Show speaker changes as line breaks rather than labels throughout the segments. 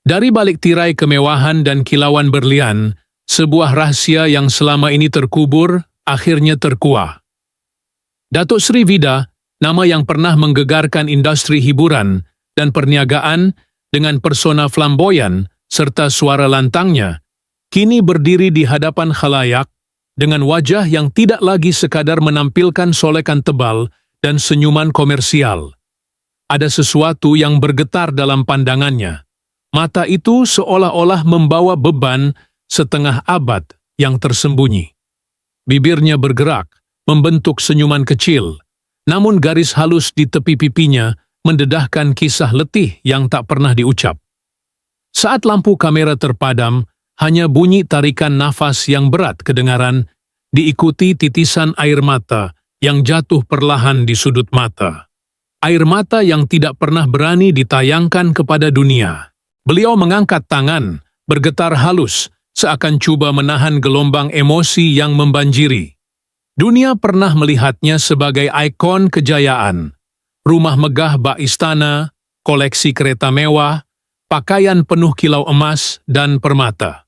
Dari balik tirai kemewahan dan kilauan berlian, sebuah rahasia yang selama ini terkubur akhirnya terkuak. Datuk Sri Vida, nama yang pernah menggegarkan industri hiburan dan perniagaan dengan persona flamboyan serta suara lantangnya, kini berdiri di hadapan khalayak dengan wajah yang tidak lagi sekadar menampilkan solekan tebal dan senyuman komersial. Ada sesuatu yang bergetar dalam pandangannya. Mata itu seolah-olah membawa beban setengah abad yang tersembunyi. Bibirnya bergerak, membentuk senyuman kecil, namun garis halus di tepi pipinya mendedahkan kisah letih yang tak pernah diucap. Saat lampu kamera terpadam, hanya bunyi tarikan nafas yang berat kedengaran, diikuti titisan air mata yang jatuh perlahan di sudut mata. Air mata yang tidak pernah berani ditayangkan kepada dunia. Beliau mengangkat tangan, bergetar halus, seakan cuba menahan gelombang emosi yang membanjiri. Dunia pernah melihatnya sebagai ikon kejayaan. Rumah megah bak istana, koleksi kereta mewah, pakaian penuh kilau emas dan permata.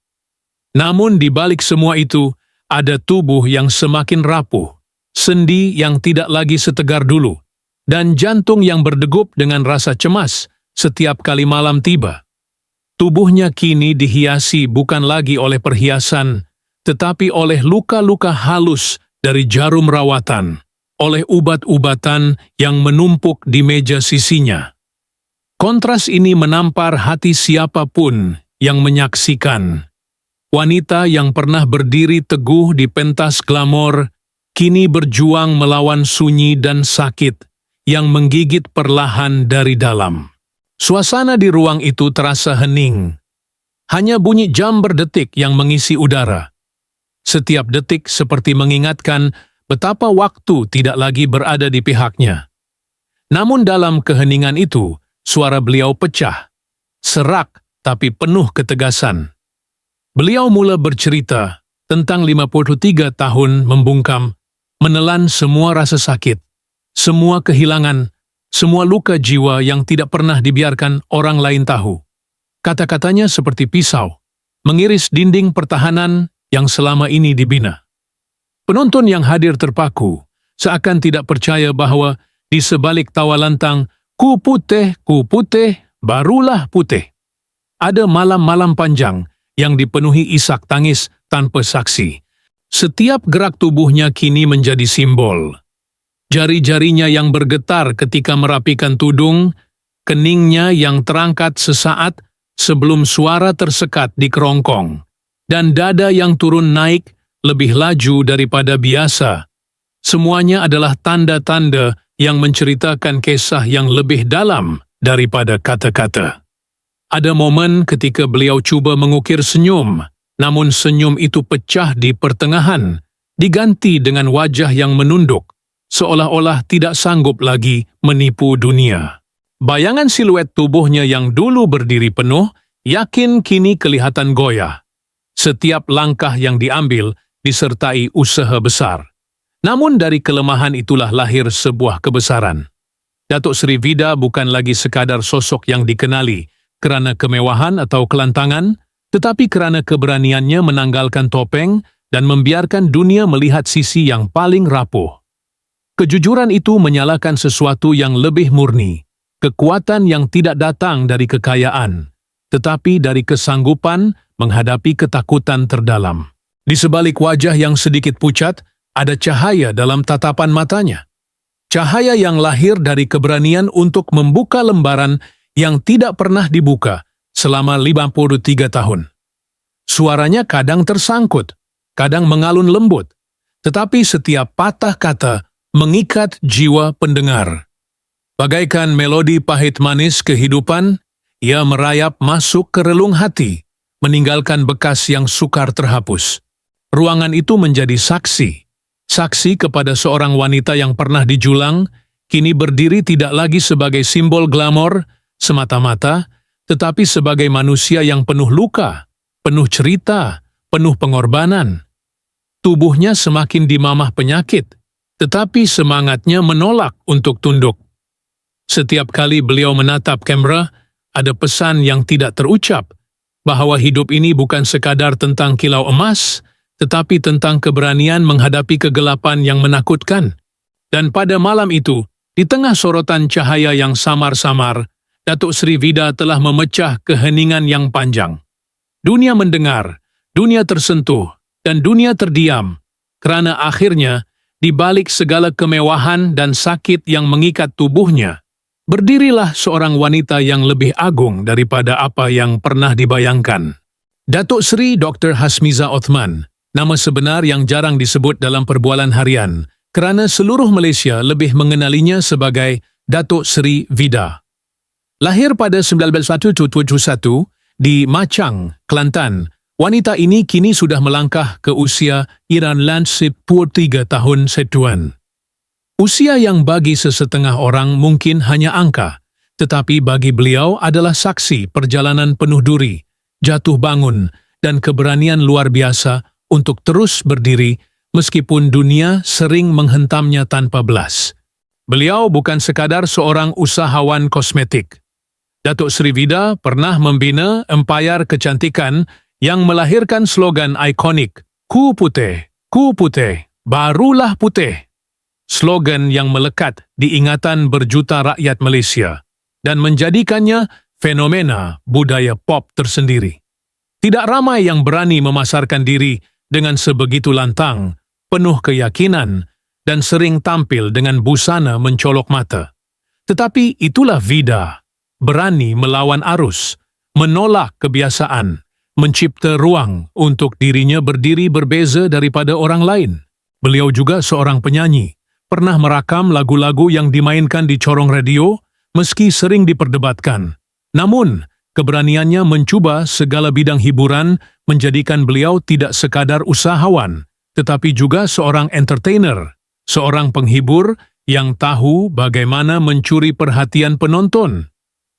Namun di balik semua itu, ada tubuh yang semakin rapuh, sendi yang tidak lagi setegar dulu, dan jantung yang berdegup dengan rasa cemas setiap kali malam tiba. Tubuhnya kini dihiasi bukan lagi oleh perhiasan, tetapi oleh luka-luka halus dari jarum rawatan, oleh ubat-ubatan yang menumpuk di meja sisinya. Kontras ini menampar hati siapapun yang menyaksikan. Wanita yang pernah berdiri teguh di pentas glamor, kini berjuang melawan sunyi dan sakit yang menggigit perlahan dari dalam. Suasana di ruang itu terasa hening. Hanya bunyi jam berdetik yang mengisi udara. Setiap detik seperti mengingatkan betapa waktu tidak lagi berada di pihaknya. Namun dalam keheningan itu, suara beliau pecah. Serak tapi penuh ketegasan. Beliau mula bercerita tentang 53 tahun membungkam, menelan semua rasa sakit, semua kehilangan, semua luka jiwa yang tidak pernah dibiarkan orang lain tahu. Kata-katanya seperti pisau, mengiris dinding pertahanan yang selama ini dibina. Penonton yang hadir terpaku, seakan tidak percaya bahwa di sebalik tawa lantang, ku putih, barulah putih. Ada malam-malam panjang yang dipenuhi isak tangis tanpa saksi. Setiap gerak tubuhnya kini menjadi simbol. Jari-jarinya yang bergetar ketika merapikan tudung, keningnya yang terangkat sesaat sebelum suara tersekat di kerongkong, dan dada yang turun naik lebih laju daripada biasa. Semuanya adalah tanda-tanda yang menceritakan kisah yang lebih dalam daripada kata-kata. Ada momen ketika beliau cuba mengukir senyum, namun senyum itu pecah di pertengahan, diganti dengan wajah yang menunduk, seolah-olah tidak sanggup lagi menipu dunia. Bayangan siluet tubuhnya yang dulu berdiri penuh, yakin kini kelihatan goyah. Setiap langkah yang diambil disertai usaha besar. Namun dari kelemahan itulah lahir sebuah kebesaran. Datuk Sri Vida bukan lagi sekadar sosok yang dikenali kerana kemewahan atau kelantangan, tetapi kerana keberaniannya menanggalkan topeng dan membiarkan dunia melihat sisi yang paling rapuh. Kejujuran itu menyalakan sesuatu yang lebih murni, kekuatan yang tidak datang dari kekayaan, tetapi dari kesanggupan menghadapi ketakutan terdalam. Di sebalik wajah yang sedikit pucat, ada cahaya dalam tatapan matanya. Cahaya yang lahir dari keberanian untuk membuka lembaran yang tidak pernah dibuka selama 53 tahun. Suaranya kadang tersangkut, kadang mengalun lembut, tetapi setiap patah kata mengikat jiwa pendengar. Bagaikan melodi pahit manis kehidupan, ia merayap masuk ke relung hati, meninggalkan bekas yang sukar terhapus. Ruangan itu menjadi saksi kepada seorang wanita yang pernah dijulang, kini berdiri tidak lagi sebagai simbol glamor semata-mata, tetapi sebagai manusia yang penuh luka, penuh cerita, penuh pengorbanan. Tubuhnya semakin dimamah penyakit, tetapi semangatnya menolak untuk tunduk. Setiap kali beliau menatap kamera, ada pesan yang tidak terucap, bahwa hidup ini bukan sekadar tentang kilau emas, tetapi tentang keberanian menghadapi kegelapan yang menakutkan. Dan pada malam itu, di tengah sorotan cahaya yang samar-samar, Datuk Seri Vida telah memecah keheningan yang panjang. Dunia mendengar, dunia tersentuh, dan dunia terdiam, kerana akhirnya, di balik segala kemewahan dan sakit yang mengikat tubuhnya, berdirilah seorang wanita yang lebih agung daripada apa yang pernah dibayangkan. Datuk Seri Dr. Hasmiza Othman, nama sebenar yang jarang disebut dalam perbualan harian, kerana seluruh Malaysia lebih mengenalinya sebagai Datuk Seri Vida. Lahir pada 1971 di Machang, Kelantan, wanita ini kini sudah melangkah ke usia 93 tahun setuan. Usia yang bagi sesetengah orang mungkin hanya angka, tetapi bagi beliau adalah saksi perjalanan penuh duri, jatuh bangun, dan keberanian luar biasa untuk terus berdiri meskipun dunia sering menghentamnya tanpa belas. Beliau bukan sekadar seorang usahawan kosmetik. Datuk Seri Vida pernah membina empayar kecantikan yang melahirkan slogan ikonik, Ku Putih, barulah putih. Slogan yang melekat di ingatan berjuta rakyat Malaysia dan menjadikannya fenomena budaya pop tersendiri. Tidak ramai yang berani memasarkan diri dengan sebegitu lantang, penuh keyakinan, dan sering tampil dengan busana mencolok mata. Tetapi itulah Vida, berani melawan arus, menolak kebiasaan, mencipta ruang untuk dirinya berdiri berbeza daripada orang lain. Beliau juga seorang penyanyi, pernah merakam lagu-lagu yang dimainkan di corong radio meski sering diperdebatkan. Namun, keberaniannya mencuba segala bidang hiburan menjadikan beliau tidak sekadar usahawan, tetapi juga seorang entertainer, seorang penghibur yang tahu bagaimana mencuri perhatian penonton.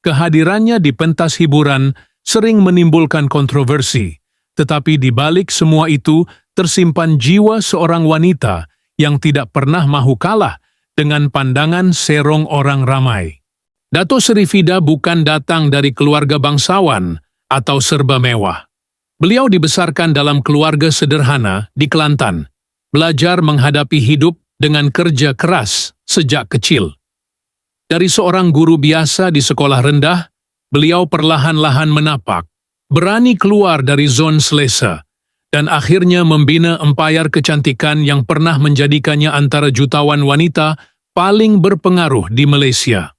Kehadirannya di pentas hiburan sering menimbulkan kontroversi, tetapi di balik semua itu tersimpan jiwa seorang wanita yang tidak pernah mahu kalah dengan pandangan serong orang ramai. Datuk Seri Vida bukan datang dari keluarga bangsawan atau serba mewah. Beliau dibesarkan dalam keluarga sederhana di Kelantan, belajar menghadapi hidup dengan kerja keras sejak kecil. Dari seorang guru biasa di sekolah rendah, beliau perlahan-lahan menapak, berani keluar dari zon selesa, dan akhirnya membina empayar kecantikan yang pernah menjadikannya antara jutawan wanita paling berpengaruh di Malaysia.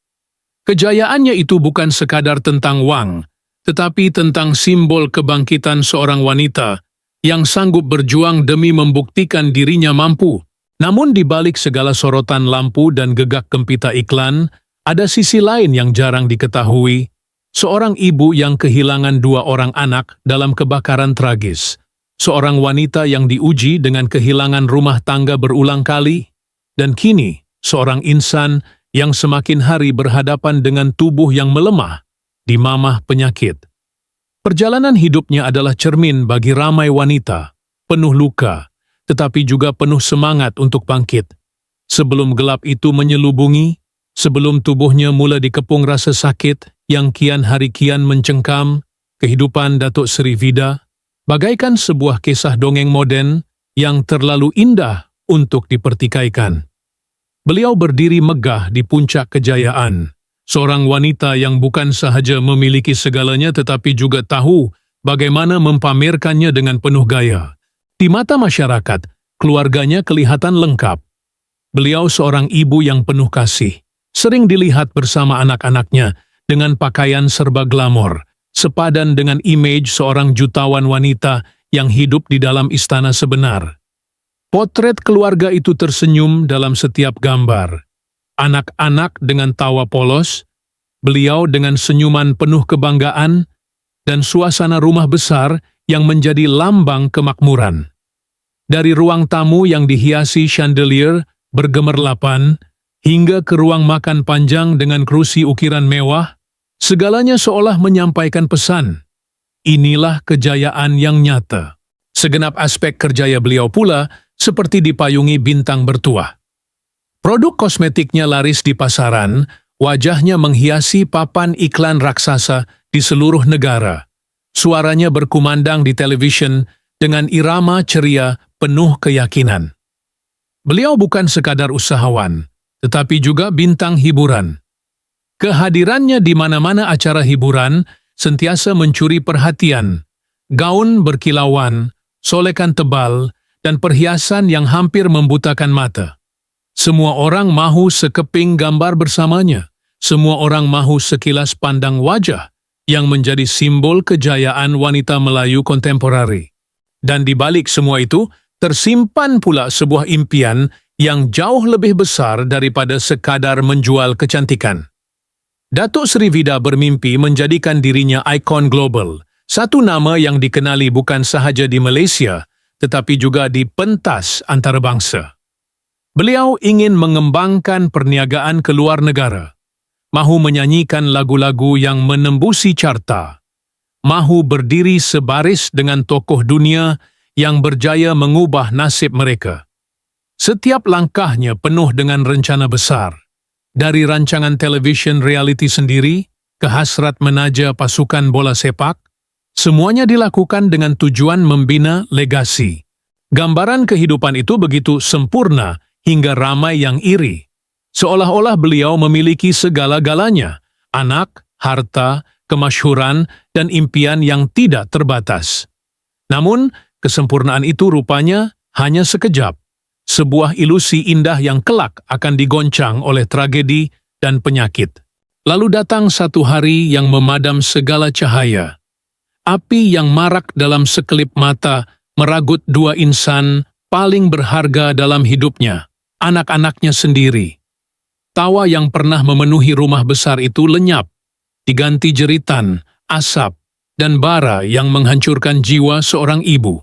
Kejayaannya itu bukan sekadar tentang wang, tetapi tentang simbol kebangkitan seorang wanita yang sanggup berjuang demi membuktikan dirinya mampu. Namun di balik segala sorotan lampu dan gegak gempita iklan, ada sisi lain yang jarang diketahui. Seorang ibu yang kehilangan 2 orang anak dalam kebakaran tragis. Seorang wanita yang diuji dengan kehilangan rumah tangga berulang kali. Dan kini, seorang insan yang semakin hari berhadapan dengan tubuh yang melemah, dimamah penyakit. Perjalanan hidupnya adalah cermin bagi ramai wanita, penuh luka, tetapi juga penuh semangat untuk bangkit. Sebelum gelap itu menyelubungi, sebelum tubuhnya mula dikepung rasa sakit yang kian hari kian mencengkam, kehidupan Datuk Seri Vida bagaikan sebuah kisah dongeng moden yang terlalu indah untuk dipertikaikan. Beliau berdiri megah di puncak kejayaan, seorang wanita yang bukan sahaja memiliki segalanya tetapi juga tahu bagaimana mempamerkannya dengan penuh gaya. Di mata masyarakat, keluarganya kelihatan lengkap. Beliau seorang ibu yang penuh kasih, sering dilihat bersama anak-anaknya dengan pakaian serba glamor, sepadan dengan imej seorang jutawan wanita yang hidup di dalam istana sebenar. Potret keluarga itu tersenyum dalam setiap gambar. Anak-anak dengan tawa polos, beliau dengan senyuman penuh kebanggaan, dan suasana rumah besar yang menjadi lambang kemakmuran. Dari ruang tamu yang dihiasi chandelier bergemerlapan, hingga ke ruang makan panjang dengan kerusi ukiran mewah, segalanya seolah menyampaikan pesan. Inilah kejayaan yang nyata. Segenap aspek kerjaya beliau pula seperti dipayungi bintang bertuah. Produk kosmetiknya laris di pasaran, Wajahnya menghiasi papan iklan raksasa di seluruh negara. Suaranya berkumandang di televisyen dengan irama ceria penuh keyakinan. Beliau bukan sekadar usahawan, tetapi juga bintang hiburan. Kehadirannya di mana-mana acara hiburan sentiasa mencuri perhatian. Gaun berkilauan, solekan tebal, dan perhiasan yang hampir membutakan mata. Semua orang mahu sekeping gambar bersamanya. Semua orang mahu sekilas pandang wajah yang menjadi simbol kejayaan wanita Melayu kontemporari. Dan di balik semua itu, tersimpan pula sebuah impian yang jauh lebih besar daripada sekadar menjual kecantikan. Datuk Seri Vida bermimpi menjadikan dirinya ikon global, satu nama yang dikenali bukan sahaja di Malaysia, tetapi juga di pentas antarabangsa. Beliau ingin mengembangkan perniagaan ke luar negara, mahu menyanyikan lagu-lagu yang menembusi carta, mahu berdiri sebaris dengan tokoh dunia yang berjaya mengubah nasib mereka. Setiap langkahnya penuh dengan rencana besar, dari rancangan televisyen reality sendiri ke hasrat menaja pasukan bola sepak, semuanya dilakukan dengan tujuan membina legasi. Gambaran kehidupan itu begitu sempurna hingga ramai yang iri. Seolah-olah beliau memiliki segala-galanya, anak, harta, kemasyhuran, dan impian yang tidak terbatas. Namun, kesempurnaan itu rupanya hanya sekejap, sebuah ilusi indah yang kelak akan digoncang oleh tragedi dan penyakit. Lalu datang satu hari yang memadam segala cahaya. Api yang marak dalam sekelip mata meragut dua insan paling berharga dalam hidupnya, anak-anaknya sendiri. Tawa yang pernah memenuhi rumah besar itu lenyap, diganti jeritan, asap, dan bara yang menghancurkan jiwa seorang ibu.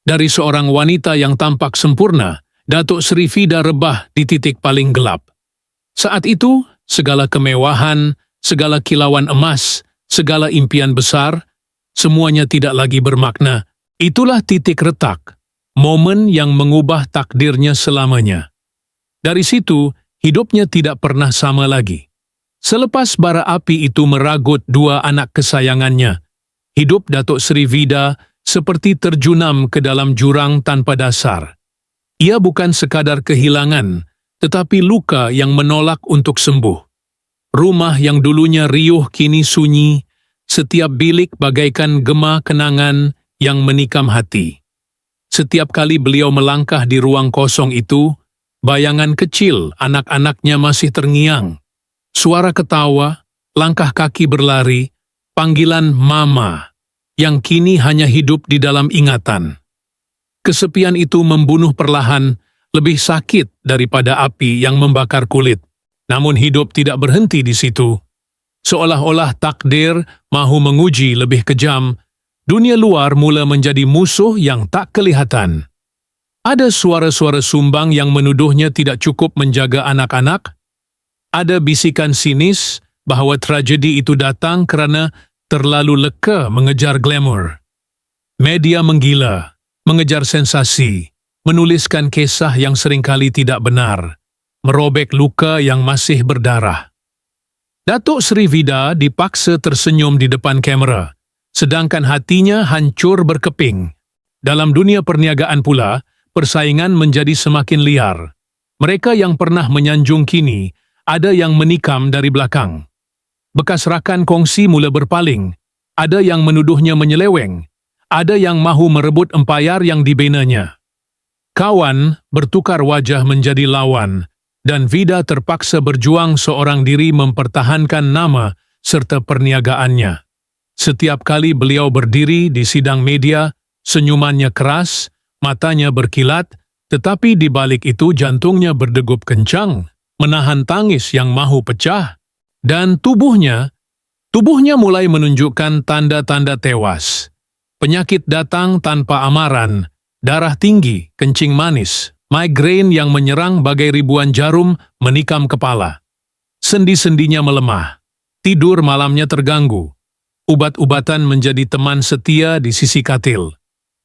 Dari seorang wanita yang tampak sempurna, Datuk Seri Vida rebah di titik paling gelap. Saat itu, segala kemewahan, segala kilauan emas, segala impian besar, semuanya tidak lagi bermakna. Itulah titik retak, momen yang mengubah takdirnya selamanya. Dari situ, hidupnya tidak pernah sama lagi. Selepas bara api itu meragut dua anak kesayangannya, hidup Datuk Seri Vida seperti terjunam ke dalam jurang tanpa dasar. Ia bukan sekadar kehilangan, tetapi luka yang menolak untuk sembuh. Rumah yang dulunya riuh kini sunyi, setiap bilik bagaikan gema kenangan yang menikam hati. Setiap kali beliau melangkah di ruang kosong itu, bayangan kecil anak-anaknya masih terngiang. Suara ketawa, langkah kaki berlari, panggilan mama, yang kini hanya hidup di dalam ingatan. Kesepian itu membunuh perlahan, lebih sakit daripada api yang membakar kulit. Namun hidup tidak berhenti di situ. Seolah-olah takdir mahu menguji lebih kejam, dunia luar mula menjadi musuh yang tak kelihatan. Ada suara-suara sumbang yang menuduhnya tidak cukup menjaga anak-anak. Ada bisikan sinis bahawa tragedi itu datang kerana terlalu leka mengejar glamour. Media menggila, mengejar sensasi, menuliskan kisah yang seringkali tidak benar, merobek luka yang masih berdarah. Datuk Seri Vida dipaksa tersenyum di depan kamera, sedangkan hatinya hancur berkeping. Dalam dunia perniagaan pula, persaingan menjadi semakin liar. Mereka yang pernah menyanjung kini, ada yang menikam dari belakang. Bekas rakan kongsi mula berpaling, ada yang menuduhnya menyeleweng, ada yang mahu merebut empayar yang dibinanya. Kawan bertukar wajah menjadi lawan, dan Vida terpaksa berjuang seorang diri mempertahankan nama serta perniagaannya. Setiap kali beliau berdiri di sidang media, senyumannya keras, matanya berkilat, tetapi di balik itu jantungnya berdegup kencang, menahan tangis yang mahu pecah, dan tubuhnya mulai menunjukkan tanda-tanda tewas. Penyakit datang tanpa amaran, darah tinggi, kencing manis, migrain yang menyerang bagai ribuan jarum menikam kepala. Sendi-sendinya melemah, tidur malamnya terganggu. Ubat-ubatan menjadi teman setia di sisi katil.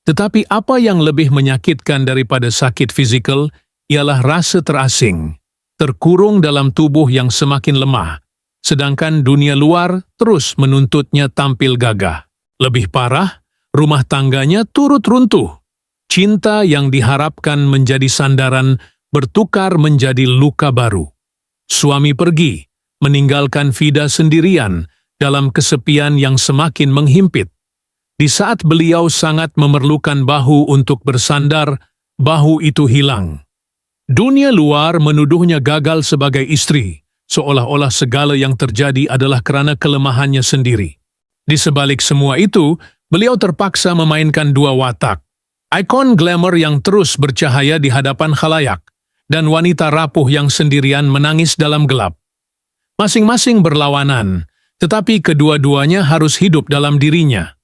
Tetapi apa yang lebih menyakitkan daripada sakit fizikal ialah rasa terasing, terkurung dalam tubuh yang semakin lemah, sedangkan dunia luar terus menuntutnya tampil gagah. Lebih parah, rumah tangganya turut runtuh. Cinta yang diharapkan menjadi sandaran bertukar menjadi luka baru. Suami pergi, meninggalkan Vida sendirian dalam kesepian yang semakin menghimpit. Di saat beliau sangat memerlukan bahu untuk bersandar, bahu itu hilang. Dunia luar menuduhnya gagal sebagai istri, seolah-olah segala yang terjadi adalah karena kelemahannya sendiri. Di sebalik semua itu, beliau terpaksa memainkan dua watak. Ikon glamour yang terus bercahaya di hadapan khalayak, dan wanita rapuh yang sendirian menangis dalam gelap. Masing-masing berlawanan, tetapi kedua-duanya harus hidup dalam dirinya.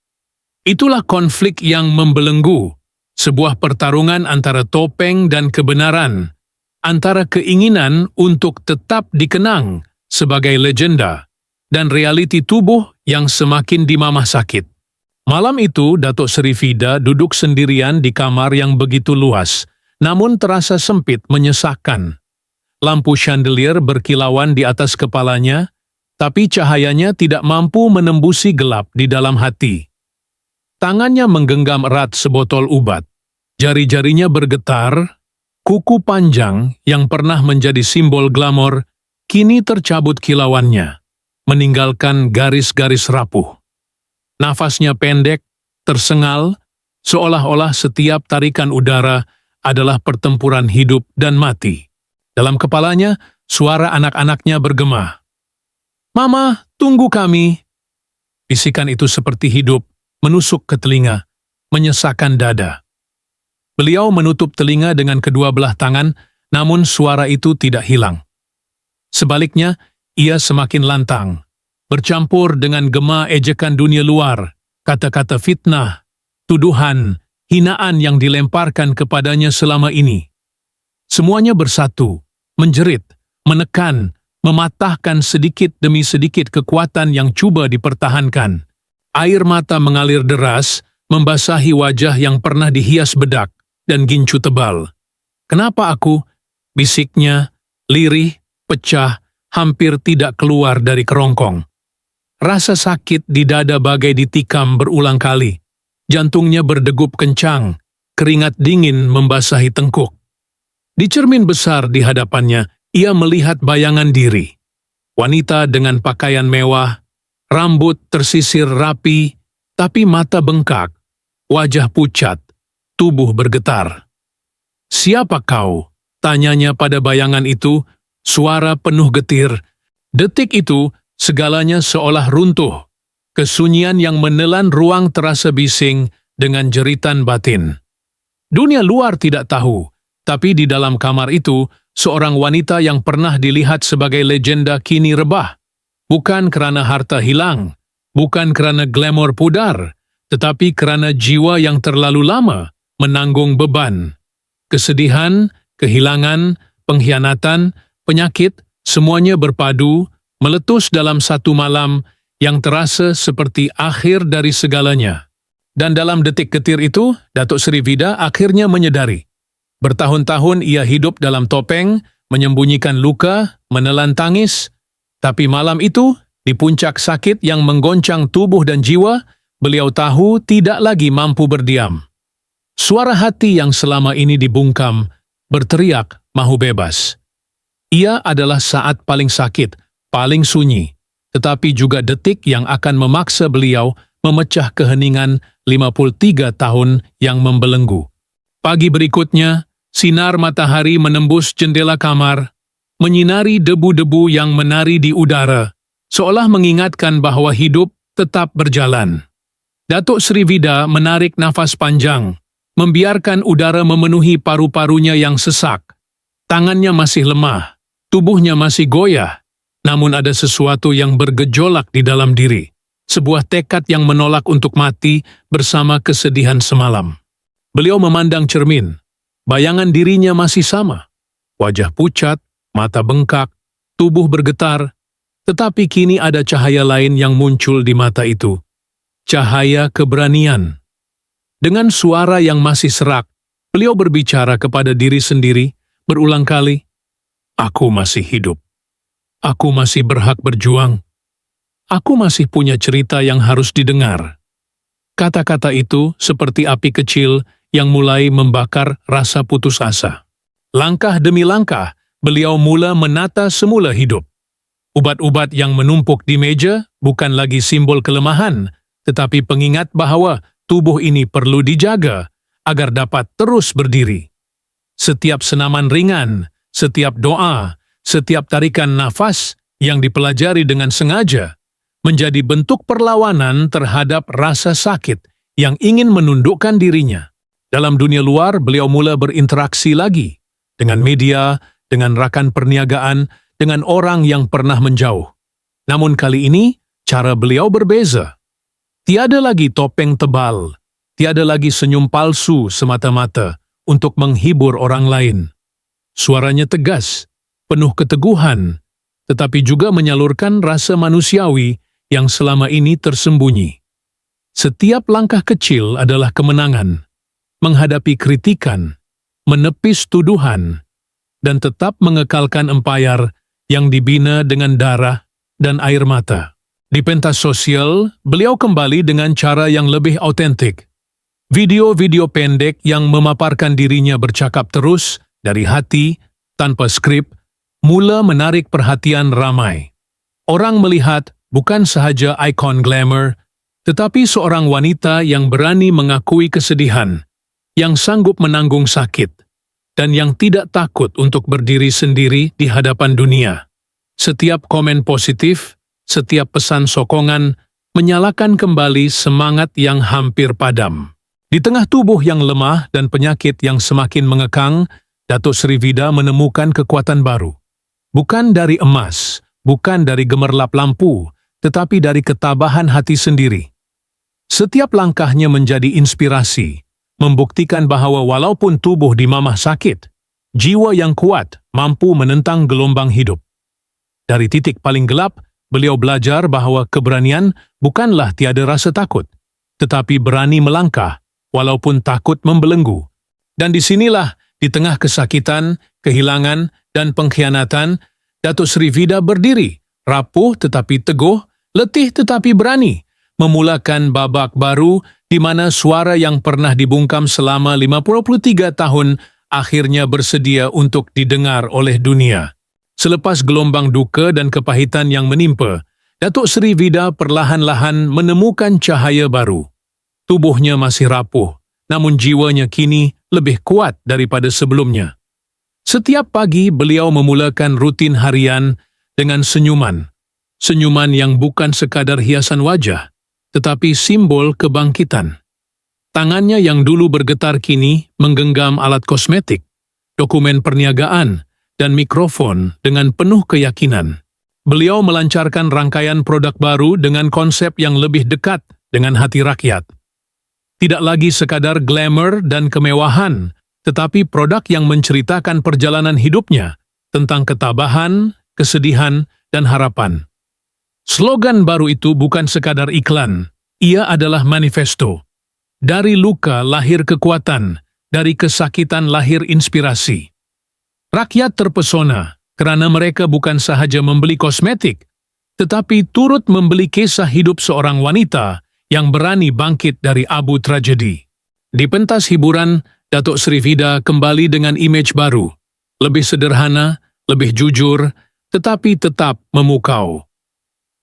Itulah konflik yang membelenggu, sebuah pertarungan antara topeng dan kebenaran, antara keinginan untuk tetap dikenang sebagai legenda, dan realiti tubuh yang semakin dimamah sakit. Malam itu, Datuk Seri Vida duduk sendirian di kamar yang begitu luas, namun terasa sempit menyesakkan. Lampu chandelier berkilauan di atas kepalanya, tapi cahayanya tidak mampu menembusi gelap di dalam hati. Tangannya menggenggam erat sebotol ubat. Jari-jarinya bergetar, kuku panjang yang pernah menjadi simbol glamor kini tercabut kilauannya, meninggalkan garis-garis rapuh. Nafasnya pendek, tersengal, seolah-olah setiap tarikan udara adalah pertempuran hidup dan mati. Dalam kepalanya, suara anak-anaknya bergema. "Mama, tunggu kami!" Bisikan itu seperti hidup, menusuk ke telinga, menyesakkan dada. Beliau menutup telinga dengan kedua belah tangan, namun suara itu tidak hilang. Sebaliknya, ia semakin lantang, bercampur dengan gema ejekan dunia luar, kata-kata fitnah, tuduhan, hinaan yang dilemparkan kepadanya selama ini. Semuanya bersatu, menjerit, menekan, mematahkan sedikit demi sedikit kekuatan yang coba dipertahankan. Air mata mengalir deras, membasahi wajah yang pernah dihias bedak dan gincu tebal. "Kenapa aku?" bisiknya, lirih, pecah, hampir tidak keluar dari kerongkong. Rasa sakit di dada bagai ditikam berulang kali. Jantungnya berdegup kencang, keringat dingin membasahi tengkuk. Di cermin besar di hadapannya, ia melihat bayangan diri. Wanita dengan pakaian mewah, rambut tersisir rapi, tapi mata bengkak, wajah pucat, tubuh bergetar. "Siapa kau?" tanyanya pada bayangan itu, suara penuh getir. Detik itu, segalanya seolah runtuh. Kesunyian yang menelan ruang terasa bising dengan jeritan batin. Dunia luar tidak tahu, tapi di dalam kamar itu, seorang wanita yang pernah dilihat sebagai legenda kini rebah. Bukan kerana harta hilang, bukan kerana glamor pudar, tetapi kerana jiwa yang terlalu lama menanggung beban. Kesedihan, kehilangan, pengkhianatan, penyakit, semuanya berpadu, meletus dalam satu malam yang terasa seperti akhir dari segalanya. Dan dalam detik getir itu, Datuk Seri Vida akhirnya menyadari. Bertahun-tahun ia hidup dalam topeng, menyembunyikan luka, menelan tangis, tapi malam itu, di puncak sakit yang menggoncang tubuh dan jiwa, beliau tahu tidak lagi mampu berdiam. Suara hati yang selama ini dibungkam, berteriak mahu bebas. Ia adalah saat paling sakit, paling sunyi, tetapi juga detik yang akan memaksa beliau memecah keheningan 53 tahun yang membelenggu. Pagi berikutnya, sinar matahari menembus jendela kamar, menyinari debu-debu yang menari di udara, seolah mengingatkan bahwa hidup tetap berjalan. Datuk Seri Vida menarik nafas panjang, membiarkan udara memenuhi paru-parunya yang sesak. Tangannya masih lemah, tubuhnya masih goyah, namun ada sesuatu yang bergejolak di dalam diri, sebuah tekad yang menolak untuk mati bersama kesedihan semalam. Beliau memandang cermin, bayangan dirinya masih sama, wajah pucat, mata bengkak, tubuh bergetar, tetapi kini ada cahaya lain yang muncul di mata itu, cahaya keberanian. Dengan suara yang masih serak, beliau berbicara kepada diri sendiri berulang kali, Aku masih hidup. Aku masih berhak berjuang. Aku masih punya cerita yang harus didengar. Kata-kata itu seperti api kecil yang mulai membakar rasa putus asa. Langkah demi langkah, beliau mula menata semula hidup. Ubat-ubat yang menumpuk di meja bukan lagi simbol kelemahan, tetapi pengingat bahwa tubuh ini perlu dijaga agar dapat terus berdiri. Setiap senaman ringan, setiap doa, setiap tarikan nafas yang dipelajari dengan sengaja menjadi bentuk perlawanan terhadap rasa sakit yang ingin menundukkan dirinya. Dalam dunia luar, beliau mula berinteraksi lagi dengan media, dengan rakan perniagaan, dengan orang yang pernah menjauh. Namun kali ini, cara beliau berbeza. Tiada lagi topeng tebal, tiada lagi senyum palsu semata-mata untuk menghibur orang lain. Suaranya tegas, penuh keteguhan, tetapi juga menyalurkan rasa manusiawi yang selama ini tersembunyi. Setiap langkah kecil adalah kemenangan, menghadapi kritikan, menepis tuduhan, dan tetap mengekalkan empayar yang dibina dengan darah dan air mata. Di pentas sosial, beliau kembali dengan cara yang lebih autentik. Video-video pendek yang memaparkan dirinya bercakap terus dari hati, tanpa skrip, mula menarik perhatian ramai. Orang melihat bukan sahaja ikon glamour, tetapi seorang wanita yang berani mengakui kesedihan, yang sanggup menanggung sakit, dan yang tidak takut untuk berdiri sendiri di hadapan dunia. Setiap komen positif, setiap pesan sokongan, menyalakan kembali semangat yang hampir padam. Di tengah tubuh yang lemah dan penyakit yang semakin mengekang, Datuk Sri Vida menemukan kekuatan baru. Bukan dari emas, bukan dari gemerlap lampu, tetapi dari ketabahan hati sendiri. Setiap langkahnya menjadi inspirasi, membuktikan bahwa walaupun tubuh dimamah sakit, jiwa yang kuat mampu menentang gelombang hidup. Dari titik paling gelap, beliau belajar bahwa keberanian bukanlah tiada rasa takut, tetapi berani melangkah, walaupun takut membelenggu. Dan disinilah, di tengah kesakitan, kehilangan, dan pengkhianatan, Datuk Sri Vida berdiri, rapuh tetapi teguh, letih tetapi berani, memulakan babak baru di mana suara yang pernah dibungkam selama 53 tahun akhirnya bersedia untuk didengar oleh dunia. Selepas gelombang duka dan kepahitan yang menimpa, Datuk Sri Vida perlahan-lahan menemukan cahaya baru. Tubuhnya masih rapuh, namun jiwanya kini lebih kuat daripada sebelumnya. Setiap pagi beliau memulakan rutin harian dengan senyuman. Senyuman yang bukan sekadar hiasan wajah, tetapi simbol kebangkitan. Tangannya yang dulu bergetar kini menggenggam alat kosmetik, dokumen perniagaan, dan mikrofon dengan penuh keyakinan. Beliau melancarkan rangkaian produk baru dengan konsep yang lebih dekat dengan hati rakyat. Tidak lagi sekadar glamour dan kemewahan, tetapi produk yang menceritakan perjalanan hidupnya tentang ketabahan, kesedihan, dan harapan. Slogan baru itu bukan sekadar iklan, ia adalah manifesto. Dari luka lahir kekuatan, dari kesakitan lahir inspirasi. Rakyat terpesona kerana mereka bukan sahaja membeli kosmetik, tetapi turut membeli kisah hidup seorang wanita yang berani bangkit dari abu tragedi. Di pentas hiburan, Datuk Sri Vida kembali dengan imej baru, lebih sederhana, lebih jujur, tetapi tetap memukau.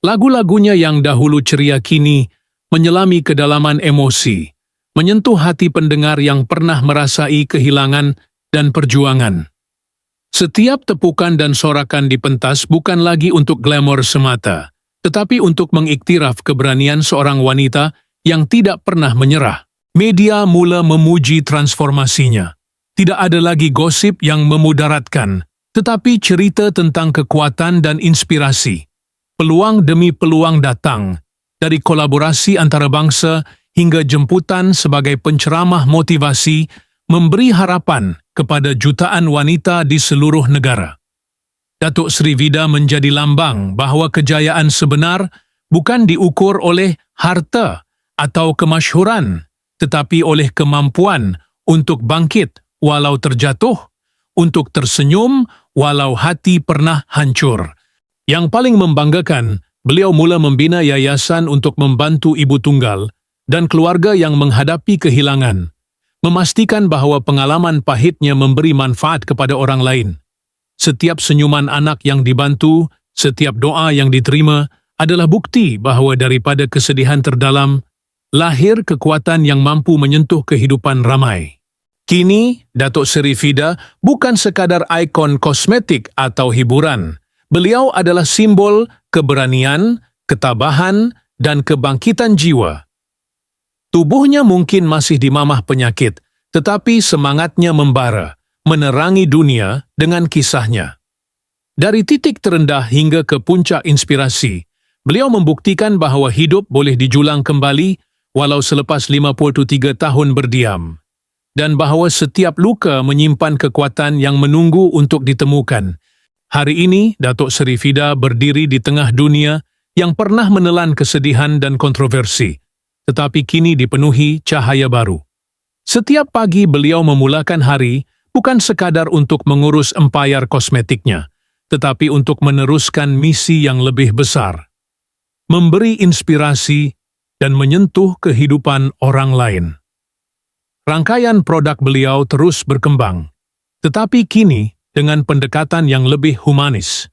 Lagu-lagunya yang dahulu ceria kini menyelami kedalaman emosi, menyentuh hati pendengar yang pernah merasai kehilangan dan perjuangan. Setiap tepukan dan sorakan di pentas bukan lagi untuk glamor semata, tetapi untuk mengiktiraf keberanian seorang wanita yang tidak pernah menyerah. Media mula memuji transformasinya. Tidak ada lagi gosip yang memudaratkan, tetapi cerita tentang kekuatan dan inspirasi. Peluang demi peluang datang, dari kolaborasi antara bangsa hingga jemputan sebagai penceramah motivasi, memberi harapan kepada jutaan wanita di seluruh negara. Datuk Sri Vida menjadi lambang bahawa kejayaan sebenar bukan diukur oleh harta atau kemasyhuran, tetapi oleh kemampuan untuk bangkit walau terjatuh, untuk tersenyum walau hati pernah hancur. Yang paling membanggakan, beliau mula membina yayasan untuk membantu ibu tunggal dan keluarga yang menghadapi kehilangan, memastikan bahawa pengalaman pahitnya memberi manfaat kepada orang lain. Setiap senyuman anak yang dibantu, setiap doa yang diterima adalah bukti bahawa daripada kesedihan terdalam, lahir kekuatan yang mampu menyentuh kehidupan ramai. Kini, Datuk Seri Vida bukan sekadar ikon kosmetik atau hiburan. Beliau adalah simbol keberanian, ketabahan, dan kebangkitan jiwa. Tubuhnya mungkin masih dimamah penyakit, tetapi semangatnya membara, menerangi dunia dengan kisahnya. Dari titik terendah hingga ke puncak inspirasi, beliau membuktikan bahawa hidup boleh dijulang kembali walau selepas 53 tahun berdiam, dan bahawa setiap luka menyimpan kekuatan yang menunggu untuk ditemukan. Hari ini, Datuk Seri Vida berdiri di tengah dunia yang pernah menelan kesedihan dan kontroversi, tetapi kini dipenuhi cahaya baru. Setiap pagi beliau memulakan hari bukan sekadar untuk mengurus empayar kosmetiknya, tetapi untuk meneruskan misi yang lebih besar, memberi inspirasi dan menyentuh kehidupan orang lain. Rangkaian produk beliau terus berkembang, tetapi kini dengan pendekatan yang lebih humanis,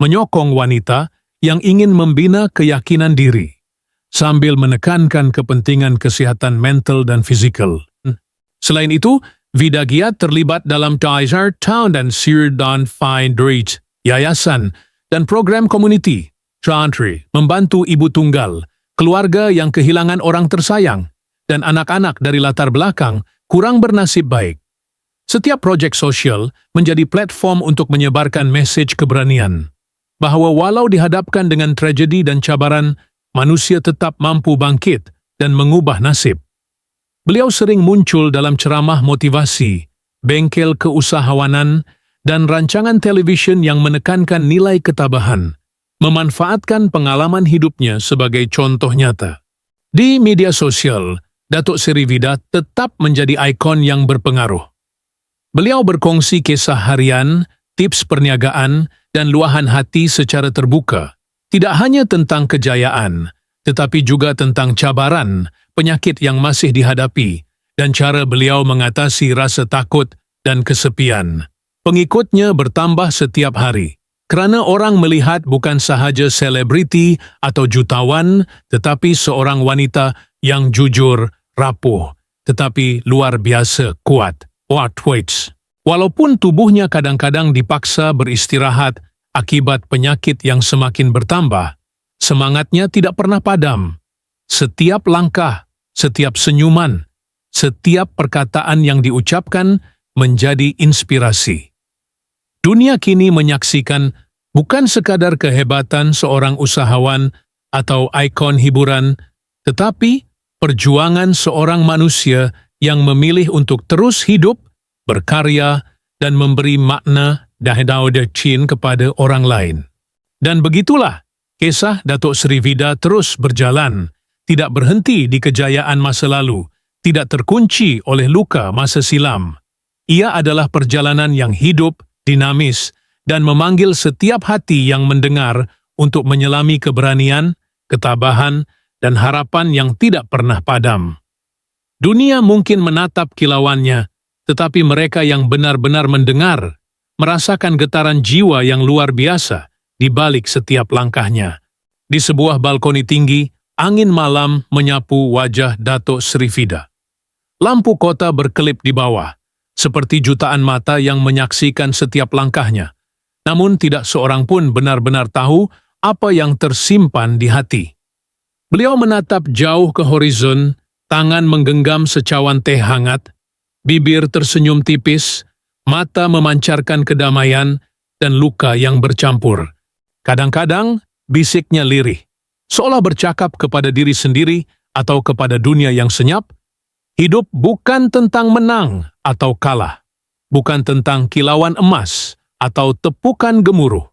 menyokong wanita yang ingin membina keyakinan diri, sambil menekankan kepentingan kesihatan mental dan fisikal. Selain itu, Vida giat terlibat dalam Desert Town dan Sir Don Fine Reach, yayasan, dan program komuniti, Chantry, membantu ibu tunggal, keluarga yang kehilangan orang tersayang, dan anak-anak dari latar belakang kurang bernasib baik. Setiap projek sosial menjadi platform untuk menyebarkan mesej keberanian, bahawa walau dihadapkan dengan tragedi dan cabaran, manusia tetap mampu bangkit dan mengubah nasib. Beliau sering muncul dalam ceramah motivasi, bengkel keusahawanan, dan rancangan televisyen yang menekankan nilai ketabahan, memanfaatkan pengalaman hidupnya sebagai contoh nyata. Di media sosial, Datuk Seri Vida tetap menjadi ikon yang berpengaruh. Beliau berkongsi kisah harian, tips perniagaan, dan luahan hati secara terbuka. Tidak hanya tentang kejayaan, tetapi juga tentang cabaran, penyakit yang masih dihadapi, dan cara beliau mengatasi rasa takut dan kesepian. Pengikutnya bertambah setiap hari, kerana orang melihat bukan sahaja selebriti atau jutawan, tetapi seorang wanita yang jujur, rapuh, tetapi luar biasa kuat. Walaupun tubuhnya kadang-kadang dipaksa beristirahat akibat penyakit yang semakin bertambah, semangatnya tidak pernah padam. Setiap langkah, setiap senyuman, setiap perkataan yang diucapkan menjadi inspirasi. Dunia kini menyaksikan bukan sekadar kehebatan seorang usahawan atau ikon hiburan, tetapi perjuangan seorang manusia yang memilih untuk terus hidup, berkarya, dan memberi makna Chin kepada orang lain. Dan begitulah, kisah Datuk Seri Vida terus berjalan, tidak berhenti di kejayaan masa lalu, tidak terkunci oleh luka masa silam. Ia adalah perjalanan yang hidup, dinamis, dan memanggil setiap hati yang mendengar untuk menyelami keberanian, ketabahan, dan harapan yang tidak pernah padam. Dunia mungkin menatap kilauannya, tetapi mereka yang benar-benar mendengar, merasakan getaran jiwa yang luar biasa di balik setiap langkahnya. Di sebuah balkoni tinggi, angin malam menyapu wajah Datuk Seri Vida. Lampu kota berkelip di bawah, seperti jutaan mata yang menyaksikan setiap langkahnya. Namun tidak seorang pun benar-benar tahu apa yang tersimpan di hati. Beliau menatap jauh ke horizon, tangan menggenggam secawan teh hangat, bibir tersenyum tipis, mata memancarkan kedamaian dan luka yang bercampur. Kadang-kadang bisiknya lirih, seolah bercakap kepada diri sendiri atau kepada dunia yang senyap. Hidup bukan tentang menang atau kalah, bukan tentang kilauan emas atau tepukan gemuruh,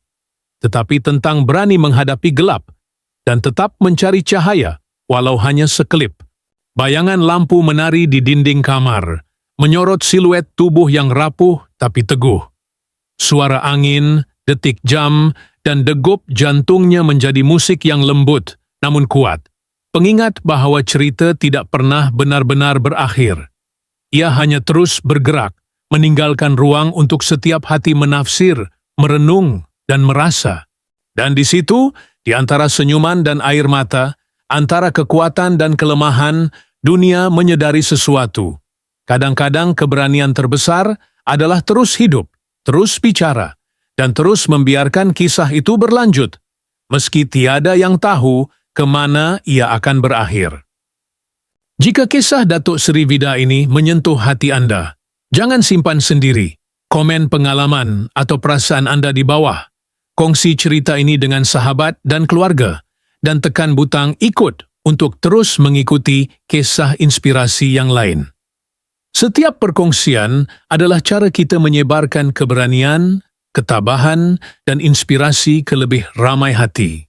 tetapi tentang berani menghadapi gelap dan tetap mencari cahaya walau hanya sekelip. Bayangan lampu menari di dinding kamar, menyorot siluet tubuh yang rapuh tapi teguh. Suara angin, detik jam, dan degup jantungnya menjadi musik yang lembut namun kuat. Pengingat bahawa cerita tidak pernah benar-benar berakhir. Ia hanya terus bergerak, meninggalkan ruang untuk setiap hati menafsir, merenung, dan merasa. Dan di situ, di antara senyuman dan air mata, antara kekuatan dan kelemahan, dunia menyadari sesuatu. Kadang-kadang keberanian terbesar adalah terus hidup, terus bicara, dan terus membiarkan kisah itu berlanjut, meski tiada yang tahu kemana ia akan berakhir. Jika kisah Datuk Seri Vida ini menyentuh hati Anda, jangan simpan sendiri. Komen pengalaman atau perasaan Anda di bawah. Kongsi cerita ini dengan sahabat dan keluarga, dan tekan butang ikut untuk terus mengikuti kisah inspirasi yang lain. Setiap perkongsian adalah cara kita menyebarkan keberanian, ketabahan, dan inspirasi ke lebih ramai hati.